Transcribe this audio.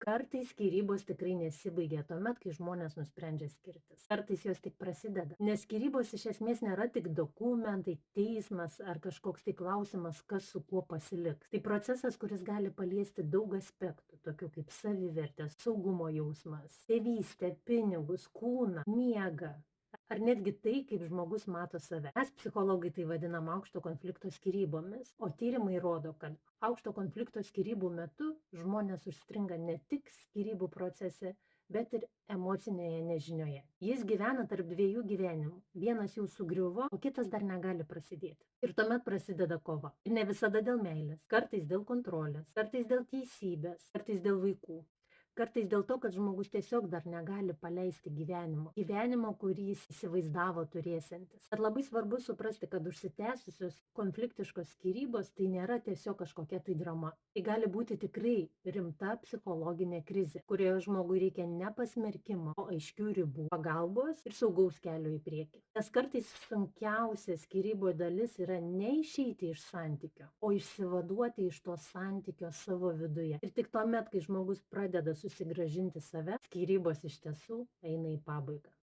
Kartais skyrybos tikrai nesibaigia tuomet, kai žmonės nusprendžia skirtis. Kartais jos tik prasideda. Nes skyrybos iš esmės nėra tik dokumentai, teismas ar kažkoks tai klausimas, kas su kuo pasiliks. Tai procesas, kuris gali paliesti daug aspektų, tokių kaip savivertė, saugumo jausmas, tėvystė, pinigus, kūną, miegą. Ar netgi tai, kaip žmogus mato save. Mes psichologai tai vadinam aukšto konflikto skyrybomis, o tyrimai rodo, kad aukšto konflikto skyrybų metu žmonės užstringa ne tik skyrybų procese, bet ir emocinėje nežinioje. Jis gyvena tarp dviejų gyvenimų. Vienas jau sugriuvo, o kitas dar negali prasidėti. Ir tuomet prasideda kova. Ir ne visada dėl meilės, kartais dėl kontrolės, kartais dėl teisybės, kartais dėl vaikų. Kartais dėl to, kad žmogus tiesiog dar negali paleisti gyvenimo, kurį jis įsivaizdavo turėsiantis. Bet labai svarbu suprasti, kad užsitęsusios konfliktiškos skyrybos tai nėra tiesiog kažkokia tai drama. Tai gali būti tikrai rimta psichologinė krizė, kurioje žmogui reikia ne pasmerkimo, o aiškių ribų, pagalbos ir saugaus kelio į priekį. Nes kartais sunkiausia skyrybų dalis yra ne išeiti iš santykio, o išsivaduoti iš to santykio savo viduje. Ir tik tuomet, kai žmogus pradeda susigrąžinti save, skyrybos iš tiesų eina į pabaigą.